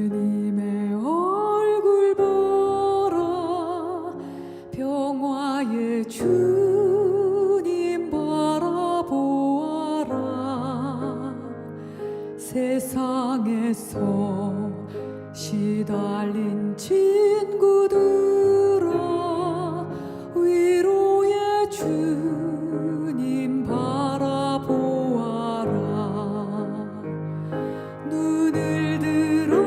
주님의 얼굴 보라 평화의 주님 바라보아라 세상에서 시달린 친구들아 위로의 주님 바라보아라 눈을 들어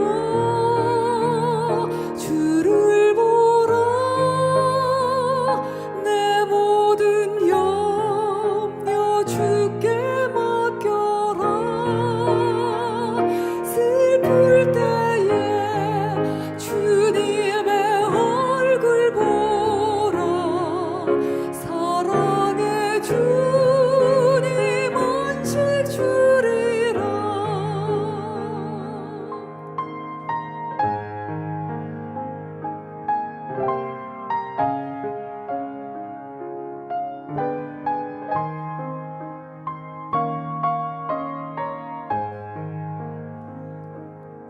주를 보라 내 모든 염려 주께 맡겨라 슬플 때에 주님의 얼굴 보라 사랑의 주님 안식 주리라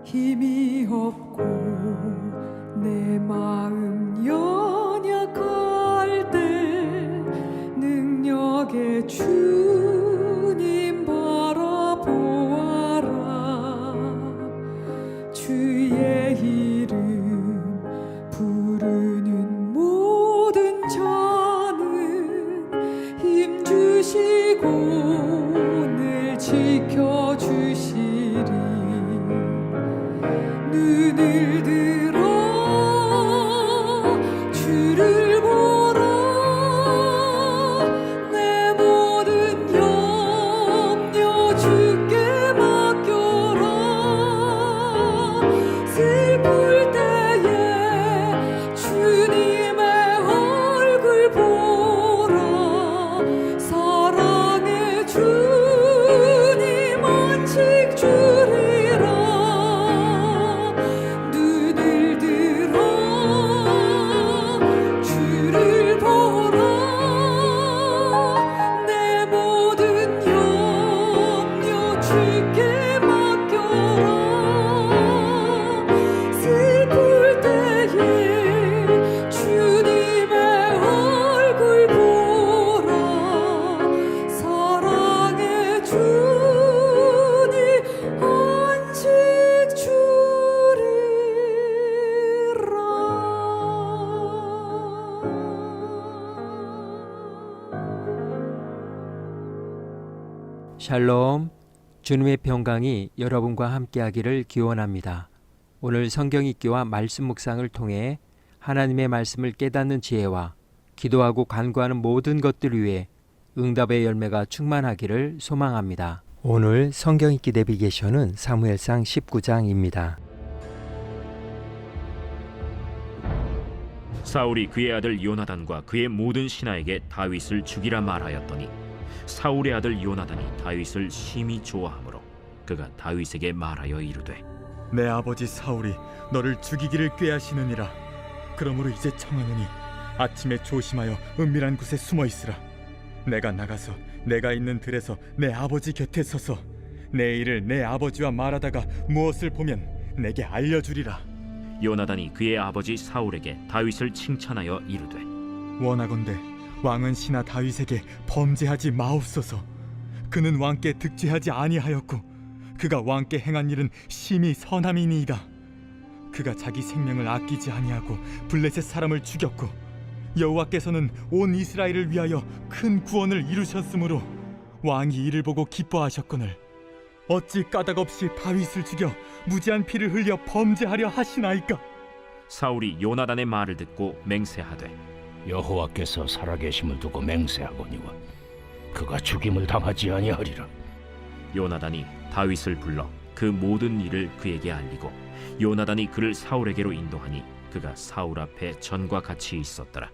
힘이 없고 내 마음 연약할 때 능력의 주님 바라보아라 주의 이름 부르는 모든 자는 힘 주시고 늘 지켜주시리 눈을 들어 주를 보라 내 모든 염려 주께 맡겨라 슬플 때에 주님의 얼굴 보라 사랑의 주님 안식 주리라 눈을 들어 주를 보라 내 모든 염려 주께 맡겨라 슬플 때에 주님의 얼굴 보라 사랑의 주님 안식 샬롬, 주님의 평강이 여러분과 함께하기를 기원합니다. 오늘 성경 읽기와 말씀 묵상을 통해 하나님의 말씀을 깨닫는 지혜와 기도하고 간구하는 모든 것들 위해 응답의 열매가 충만하기를 소망합니다. 오늘 성경 읽기 내비게이션은 사무엘상 19장입니다. 사울이 그의 아들 요나단과 그의 모든 신하에게 다윗을 죽이라 말하였더니 사울의 아들 요나단이 다윗을 심히 좋아하므로 그가 다윗에게 말하여 이르되 내 아버지 사울이 너를 죽이기를 꾀하시느니라. 그러므로 이제 청하노니 아침에 조심하여 은밀한 곳에 숨어 있으라. 내가 나가서 내가 있는 들에서 내 아버지 곁에 서서 내 일을 내 아버지와 말하다가 무엇을 보면 내게 알려주리라. 요나단이 그의 아버지 사울에게 다윗을 칭찬하여 이르되 원하건대 왕은 신하 다윗에게 범죄하지 마옵소서. 그는 왕께 득죄하지 아니하였고 그가 왕께 행한 일은 심히 선함이니이다. 그가 자기 생명을 아끼지 아니하고 블레셋 사람을 죽였고 여호와께서는 온 이스라엘을 위하여 큰 구원을 이루셨으므로 왕이 이를 보고 기뻐하셨거늘 어찌 까닭없이 다윗을 죽여 무지한 피를 흘려 범죄하려 하시나이까. 사울이 요나단의 말을 듣고 맹세하되 여호와께서 살아계심을 두고 맹세하거니와 그가 죽임을 당하지 아니하리라. 요나단이 다윗을 불러 그 모든 일을 그에게 알리고 요나단이 그를 사울에게로 인도하니 그가 사울 앞에 전과 같이 있었더라.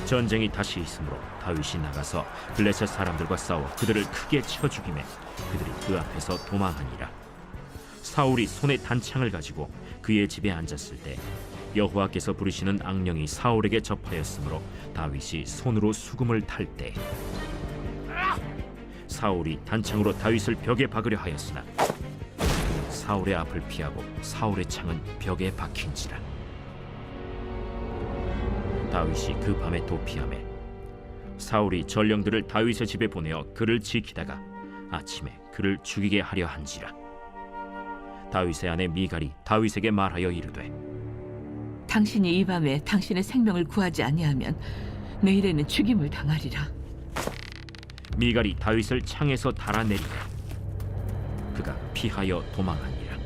전쟁이 다시 있으므로 다윗이 나가서 블레셋 사람들과 싸워 그들을 크게 쳐 죽이매 그들이 그 앞에서 도망하니라. 사울이 손에 단창을 가지고 그의 집에 앉았을 때 여호와께서 부르시는 악령이 사울에게 접하였으므로 다윗이 손으로 수금을 탈 때 사울이 단창으로 다윗을 벽에 박으려 하였으나 사울의 앞을 피하고 사울의 창은 벽에 박힌지라. 다윗이 그 밤에 도피하매 사울이 전령들을 다윗의 집에 보내어 그를 지키다가 아침에 그를 죽이게 하려 한지라. 다윗의 아내 미갈이 다윗에게 말하여 이르되 당신이 이 밤에 당신의 생명을 구하지 아니하면 내일에는 죽임을 당하리라. 미갈이 다윗을 창에서 달아내리고 그가 피하여 도망하니라.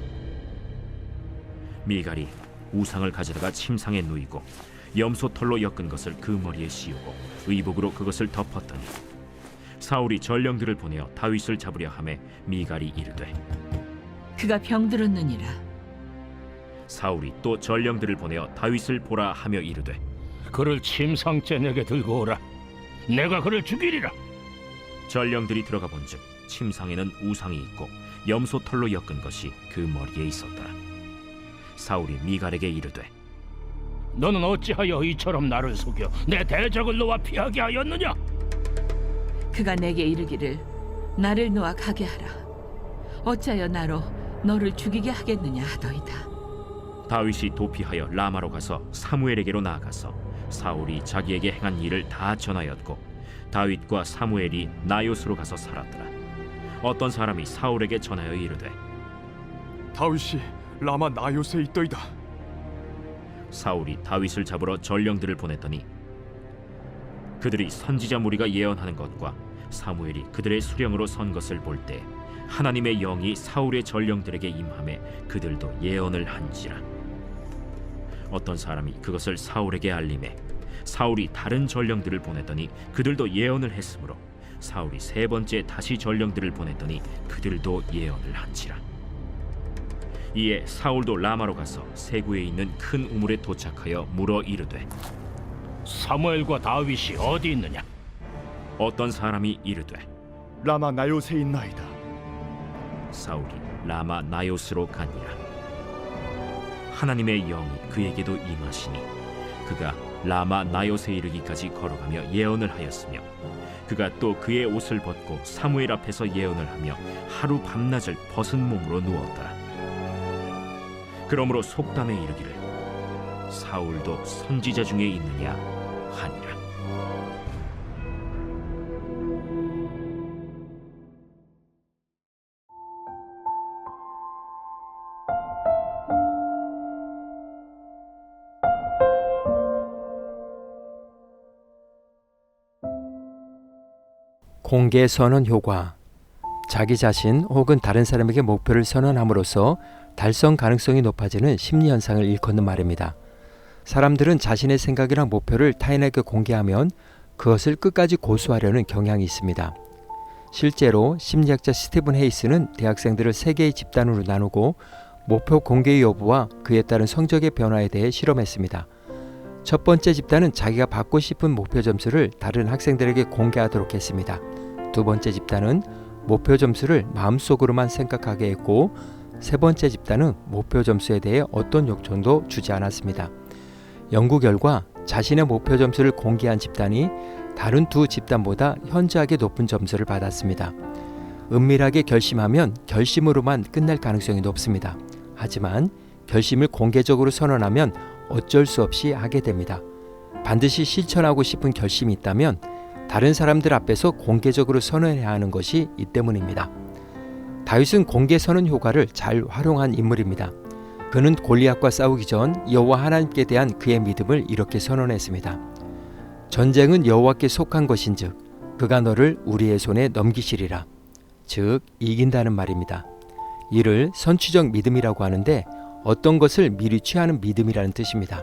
미갈이 우상을 가져다가 침상에 누이고 염소털로 엮은 것을 그 머리에 씌우고 의복으로 그것을 덮었더니 사울이 전령들을 보내어 다윗을 잡으려 하매 미갈이 이르되 그가 병들었느니라. 사울이 또 전령들을 보내어 다윗을 보라 하며 이르되 그를 침상째 내게 들고 오라. 내가 그를 죽이리라. 전령들이 들어가 본즉 침상에는 우상이 있고 염소털로 엮은 것이 그 머리에 있었더라. 사울이 미갈에게 이르되 너는 어찌하여 이처럼 나를 속여 내 대적을 놓아 피하게 하였느냐? 그가 내게 이르기를 나를 놓아 가게 하라. 어찌하여 나로 너를 죽이게 하겠느냐 하더이다. 다윗이 도피하여 라마로 가서 사무엘에게로 나아가서 사울이 자기에게 행한 일을 다 전하였고 다윗과 사무엘이 나요스로 가서 살았더라. 어떤 사람이 사울에게 전하여 이르되 다윗이 라마 나요스에 있더이다. 사울이 다윗을 잡으러 전령들을 보냈더니 그들이 선지자 무리가 예언하는 것과 사무엘이 그들의 수령으로 선 것을 볼 때 하나님의 영이 사울의 전령들에게 임하매 그들도 예언을 한지라. 어떤 사람이 그것을 사울에게 알림해 사울이 다른 전령들을 보냈더니 그들도 예언을 했으므로 사울이 세 번째 다시 전령들을 보냈더니 그들도 예언을 한지라. 이에 사울도 라마로 가서 세구에 있는 큰 우물에 도착하여 물어 이르되 사무엘과 다윗이 어디 있느냐? 어떤 사람이 이르되 라마 나요스에 있나이다. 사울이 라마 나요스로 가니라. 하나님의 영이 그에게도 임하시니 그가 라마 나요스에 이르기까지 걸어가며 예언을 하였으며 그가 또 그의 옷을 벗고 사무엘 앞에서 예언을 하며 하루 밤낮을 벗은 몸으로 누웠더라. 그러므로 속담에 이르기를 사울도 선지자 중에 있느냐 하니라. 공개 선언 효과. 자기 자신 혹은 다른 사람에게 목표를 선언함으로써 달성 가능성이 높아지는 심리 현상을 일컫는 말입니다. 사람들은 자신의 생각이나 목표를 타인에게 공개하면 그것을 끝까지 고수하려는 경향이 있습니다. 실제로 심리학자 스티븐 헤이스는 대학생들을 3개의 집단으로 나누고 목표 공개 여부와 그에 따른 성적의 변화에 대해 실험했습니다. 첫 번째 집단은 자기가 받고 싶은 목표 점수를 다른 학생들에게 공개하도록 했습니다. 두 번째 집단은 목표 점수를 마음속으로만 생각하게 했고 세 번째 집단은 목표 점수에 대해 어떤 요청도 주지 않았습니다. 연구 결과 자신의 목표 점수를 공개한 집단이 다른 두 집단보다 현저하게 높은 점수를 받았습니다. 은밀하게 결심하면 결심으로만 끝날 가능성이 높습니다. 하지만 결심을 공개적으로 선언하면 어쩔 수 없이 하게 됩니다. 반드시 실천하고 싶은 결심이 있다면 다른 사람들 앞에서 공개적으로 선언해야 하는 것이 이 때문입니다. 다윗은 공개 선언 효과를 잘 활용한 인물입니다. 그는 골리앗과 싸우기 전 여호와 하나님께 대한 그의 믿음을 이렇게 선언했습니다. 전쟁은 여호와께 속한 것인즉 그가 너를 우리의 손에 넘기시리라. 즉 이긴다는 말입니다. 이를 선취적 믿음이라고 하는데 어떤 것을 미리 취하는 믿음이라는 뜻입니다.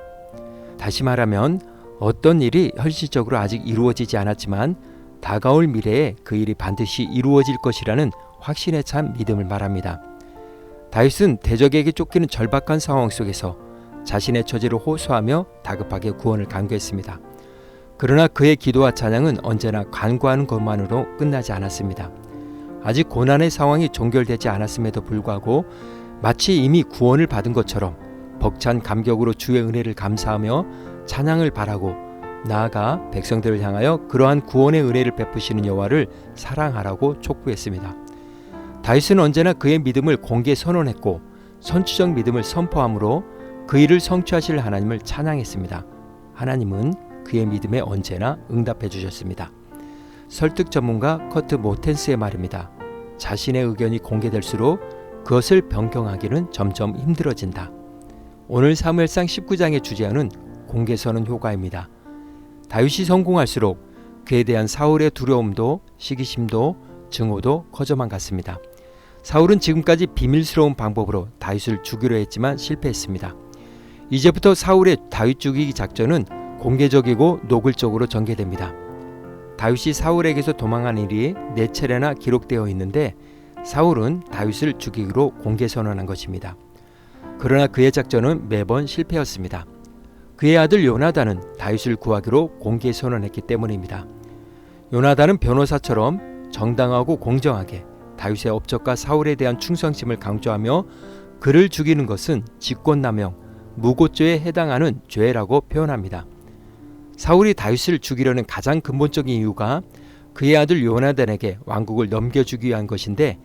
다시 말하면 어떤 일이 현실적으로 아직 이루어지지 않았지만 다가올 미래에 그 일이 반드시 이루어질 것이라는 확신에 찬 믿음을 말합니다. 다윗은 대적에게 쫓기는 절박한 상황 속에서 자신의 처지를 호소하며 다급하게 구원을 간구했습니다. 그러나 그의 기도와 찬양은 언제나 간구하는 것만으로 끝나지 않았습니다. 아직 고난의 상황이 종결되지 않았음에도 불구하고 마치 이미 구원을 받은 것처럼 벅찬 감격으로 주의 은혜를 감사하며 찬양을 바라고 나아가 백성들을 향하여 그러한 구원의 은혜를 베푸시는 여호와를 사랑하라고 촉구했습니다. 다윗은 언제나 그의 믿음을 공개 선언했고 선추적 믿음을 선포함으로 그 일을 성취하실 하나님을 찬양했습니다. 하나님은 그의 믿음에 언제나 응답해 주셨습니다. 설득 전문가 커트 모텐스의 말입니다. 자신의 의견이 공개될수록 그것을 변경하기는 점점 힘들어진다. 오늘 사무엘상 19장의 주제어는 공개선언 효과입니다. 다윗이 성공할수록 그에 대한 사울의 두려움도 시기심도 증오도 커져만 갔습니다. 사울은 지금까지 비밀스러운 방법으로 다윗을 죽이려 했지만 실패했습니다. 이제부터 사울의 다윗 죽이기 작전은 공개적이고 노골적으로 전개됩니다. 다윗이 사울에게서 도망한 일이 4차례나 기록되어 있는데 사울은 다윗을 죽이기로 공개 선언한 것입니다. 그러나 그의 작전은 매번 실패였습니다. 그의 아들 요나단은 다윗을 구하기로 공개 선언했기 때문입니다. 요나단은 변호사처럼 정당하고 공정하게 다윗의 업적과 사울에 대한 충성심을 강조하며 그를 죽이는 것은 직권남용, 무고죄에 해당하는 죄라고 표현합니다. 사울이 다윗을 죽이려는 가장 근본적인 이유가 그의 아들 요나단에게 왕국을 넘겨주기 위한 것인데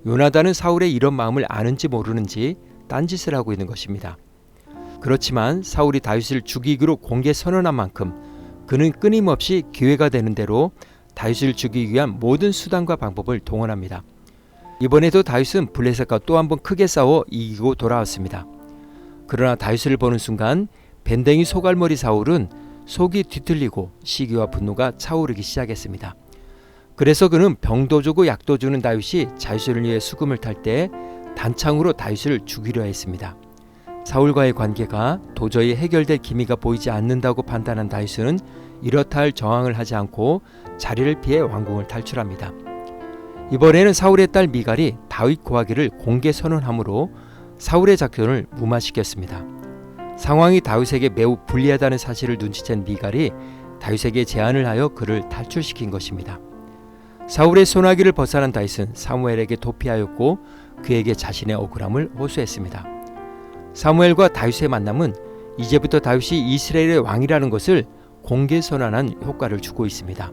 요나단은 사울의 이런 마음을 아는지 모르는지 딴짓을 하고 있는 것입니다. 그렇지만 사울이 다윗을 죽이기로 공개 선언한 만큼 그는 끊임없이 기회가 되는 대로 다윗을 죽이기 위한 모든 수단과 방법을 동원합니다. 이번에도 다윗은 블레셋과 또 한 번 크게 싸워 이기고 돌아왔습니다. 그러나 다윗을 보는 순간 밴댕이 소갈머리 사울은 속이 뒤틀리고 시기와 분노가 차오르기 시작했습니다. 그래서 그는 병도 주고 약도 주는 다윗이 자신을 위해 수금을 탈 때 단창으로 다윗을 죽이려 했습니다. 사울과의 관계가 도저히 해결될 기미가 보이지 않는다고 판단한 다윗은 이렇다 할 저항을 하지 않고 자리를 피해 왕궁을 탈출합니다. 이번에는 사울의 딸 미갈이 다윗 구하기를 공개 선언함으로 사울의 작전을 무마시켰습니다. 상황이 다윗에게 매우 불리하다는 사실을 눈치챈 미갈이 다윗에게 제안을 하여 그를 탈출시킨 것입니다. 사울의 소나기를 벗어난 다윗은 사무엘에게 도피하였고 그에게 자신의 억울함을 호소했습니다. 사무엘과 다윗의 만남은 이제부터 다윗이 이스라엘의 왕이라는 것을 공개 선언한 효과를 주고 있습니다.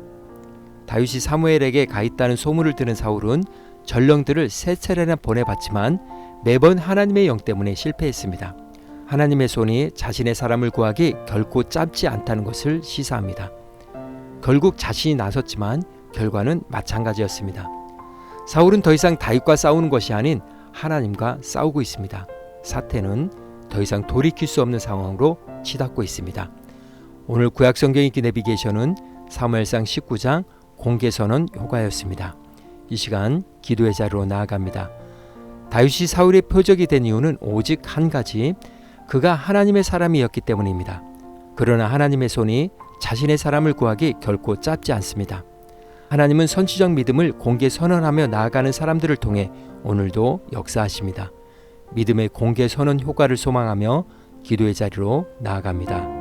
다윗이 사무엘에게 가 있다는 소문을 들은 사울은 전령들을 3차례나 보내봤지만 매번 하나님의 영 때문에 실패했습니다. 하나님의 손이 자신의 사람을 구하기 결코 짧지 않다는 것을 시사합니다. 결국 자신이 나섰지만 결과는 마찬가지였습니다. 사울은 더 이상 다윗과 싸우는 것이 아닌 하나님과 싸우고 있습니다. 사태는 더 이상 돌이킬 수 없는 상황으로 치닫고 있습니다. 오늘 구약 성경 읽기 내비게이션은 사무엘상 19장 공개선언 효과였습니다. 이 시간 기도의 자리로 나아갑니다. 다윗이 사울의 표적이 된 이유는 오직 한 가지, 그가 하나님의 사람이었기 때문입니다. 그러나 하나님의 손이 자신의 사람을 구하기 결코 짧지 않습니다. 하나님은 선지적 믿음을 공개 선언하며 나아가는 사람들을 통해 오늘도 역사하십니다. 믿음의 공개 선언 효과를 소망하며 기도의 자리로 나아갑니다.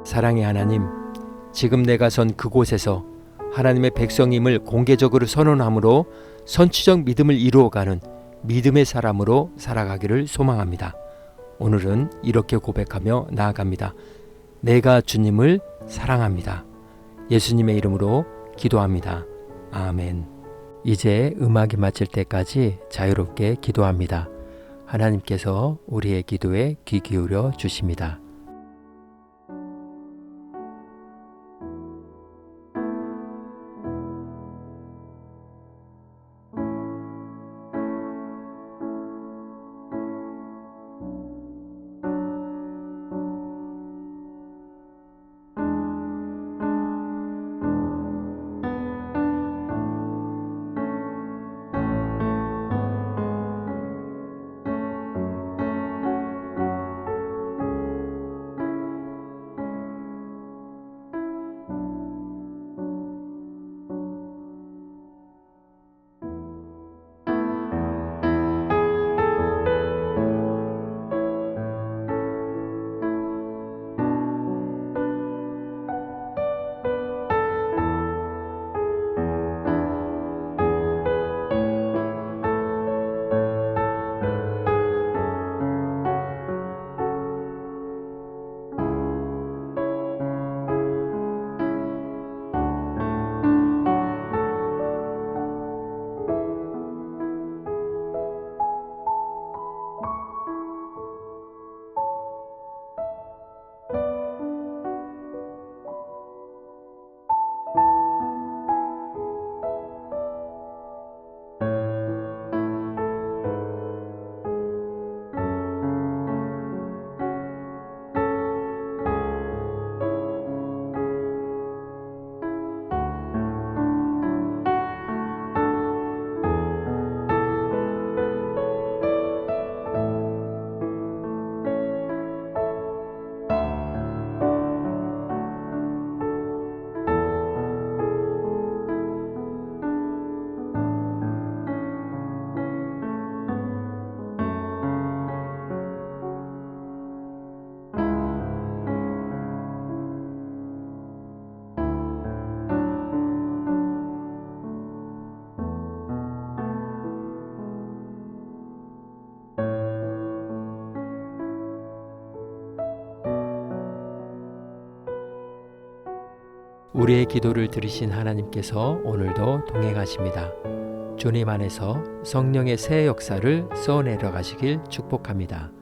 사랑의 하나님, 지금 내가 선 그곳에서 하나님의 백성임을 공개적으로 선언함으로 선취적 믿음을 이루어가는 믿음의 사람으로 살아가기를 소망합니다. 오늘은 이렇게 고백하며 나아갑니다. 내가 주님을 사랑합니다. 예수님의 이름으로 기도합니다. 아멘. 이제 음악이 마칠 때까지 자유롭게 기도합니다. 하나님께서 우리의 기도에 귀 기울여 주십니다. 우리의 기도를 들으신 하나님께서 오늘도 동행하십니다. 주님 안에서 성령의 새 역사를 써내려 가시길 축복합니다.